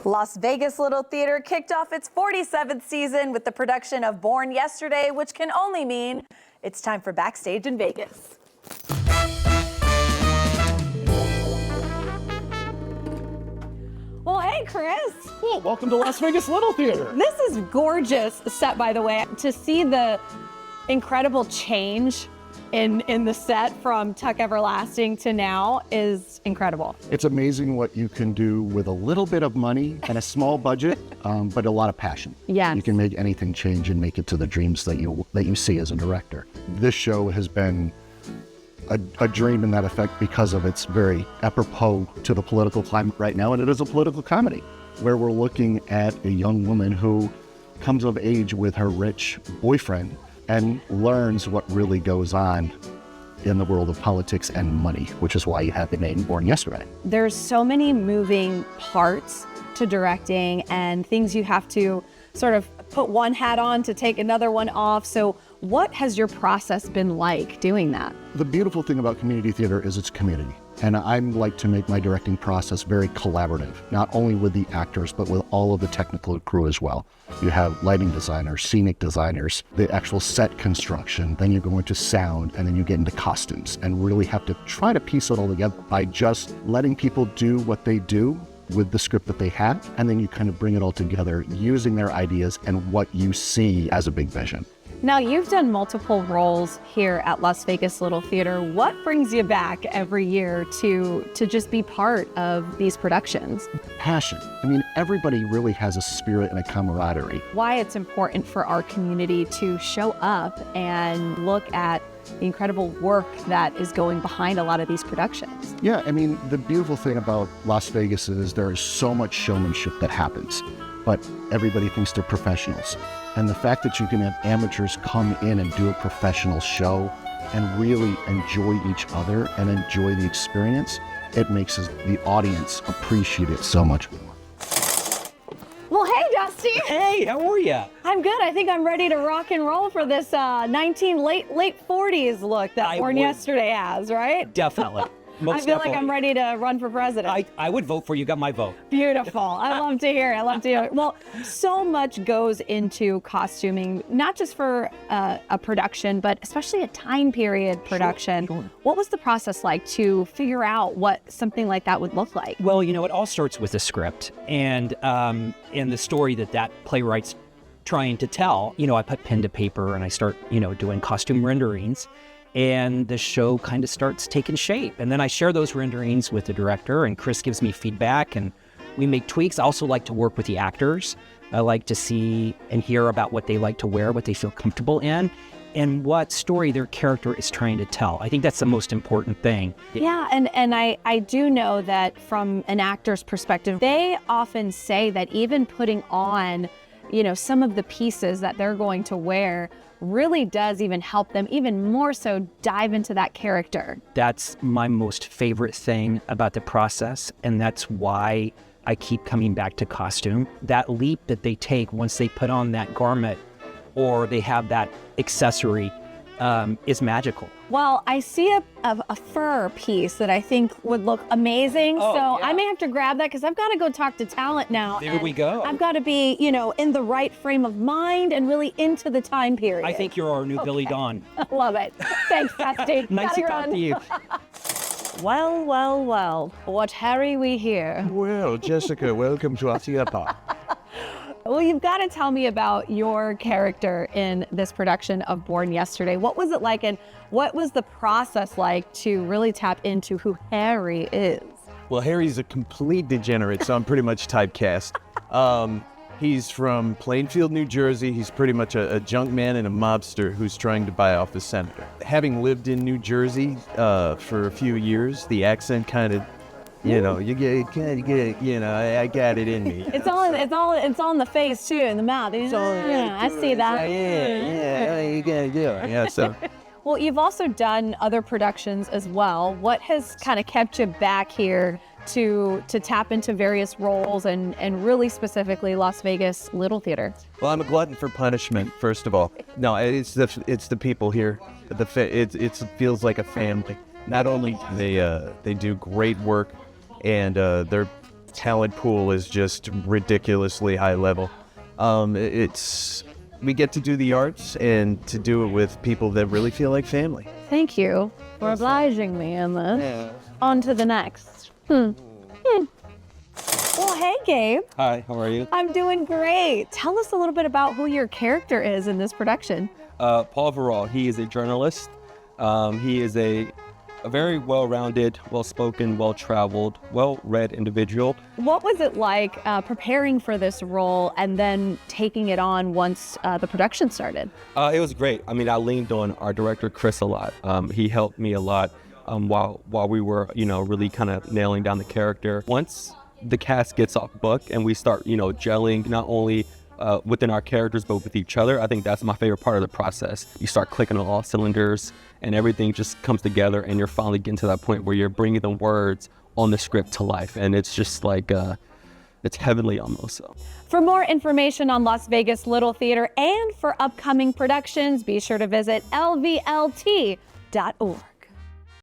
Las Vegas Little Theater kicked off its 47th season with the production of Born Yesterday, which can only mean it's time for Backstage in Vegas. Well, hey, Chris. Cool. Welcome to Las Vegas Little Theater. This is gorgeous set, by the way. To see the incredible change in the set from Tuck Everlasting to now is incredible. It's amazing what you can do with a little bit of money and a small budget, but a lot of passion. Yeah. You can make anything change and make it to the dreams that you see as a director. This show has been a dream in that effect because of its very apropos to the political climate right now, and it is a political comedy where we're looking at a young woman who comes of age with her rich boyfriend and learns what really goes on in the world of politics and money, which is why you have the name Born Yesterday. There's so many moving parts to directing and things you have to sort of put one hat on to take another one off. So what has your process been like doing that? The beautiful thing about community theater is it's community. And I like to make my directing process very collaborative, not only with the actors, but with all of the technical crew as well. You have lighting designers, scenic designers, the actual set construction, then you go into sound, and then you get into costumes, and really have to try to piece it all together by just letting people do what they do with the script that they have, and then you kind of bring it all together using their ideas and what you see as a big vision. Now, you've done multiple roles here at Las Vegas Little Theater. What brings you back every year to just be part of these productions? Passion. I mean, everybody really has a spirit and a camaraderie. Why it's important for our community to show up and look at the incredible work that is going behind a lot of these productions. Yeah, I mean, the beautiful thing about Las Vegas is there is so much showmanship that happens, but everybody thinks they're professionals. And the fact that you can have amateurs come in and do a professional show and really enjoy each other and enjoy the experience, it makes the audience appreciate it so much more. Well, hey, Dusty. Hey, how are you? I'm good. I think I'm ready to rock and roll for this late 40s look that Born Yesterday has, right? Definitely. I feel like I'm ready to run for president. I would vote for you. Got my vote. Beautiful. I love to hear it. I love to hear it. Well, so much goes into costuming, not just for a production, but especially a time period production. Sure. What was the process like to figure out what something like that would look like? Well, you know, it all starts with a script and the story that playwright's trying to tell. You know, I put pen to paper and I start, doing costume renderings. And the show kind of starts taking shape. And then I share those renderings with the director, and Chris gives me feedback, and we make tweaks. I also like to work with the actors. I like to see and hear about what they like to wear, what they feel comfortable in, and what story their character is trying to tell. I think that's the most important thing. Yeah, and I do know that from an actor's perspective, they often say that even putting on, some of the pieces that they're going to wear really does even help them even more so dive into that character. That's my most favorite thing about the process, and that's why I keep coming back to costume. That leap that they take once they put on that garment or they have that accessory is magical. Well, I see a fur piece that I think would look amazing. Oh, so yeah. I may have to grab that because I've got to go talk to talent now. There we go. I've got to be, in the right frame of mind and really into the time period. I think you're our new Billy Dawn. Love it. Thanks, Dusty. Nice to talk to you. Well. What hurry we here? Well, Jessica, welcome to our theater. Well, you've got to tell me about your character in this production of Born Yesterday. What was it like, and what was the process like to really tap into who Harry is? Well, Harry's a complete degenerate, so I'm pretty much typecast. He's from Plainfield, New Jersey. He's pretty much a junk man and a mobster who's trying to buy off the senator. Having lived in New Jersey for a few years, the accent kind of, I got it in me. It's all in the face too, in the mouth. I see that. Yeah, you gotta do it. Yeah, so. Well, you've also done other productions as well. What has kind of kept you back here to tap into various roles and really specifically Las Vegas Little Theater? Well, I'm a glutton for punishment, first of all. No, it's the people here. It feels like a family. Not only do they do great work, and they're talent pool is just ridiculously high level. We get to do the arts and to do it with people that really feel like family. Thank you for obliging me in this. Yeah. On to the next. Well, hey, Gabe. Hi, how are you? I'm doing great. Tell us a little bit about who your character is in this production. Paul Verall, he is a journalist. He is a very well-rounded, well-spoken, well-traveled, well-read individual. What was it like preparing for this role and then taking it on once the production started? It was great. I mean, I leaned on our director, Chris, a lot. He helped me a lot while we were, really kind of nailing down the character. Once the cast gets off book and we start, gelling not only within our characters, but with each other, I think that's my favorite part of the process. You start clicking on all cylinders and everything just comes together and you're finally getting to that point where you're bringing the words on the script to life. And it's just like, it's heavenly almost. So. For more information on Las Vegas Little Theater and for upcoming productions, be sure to visit lvlt.org.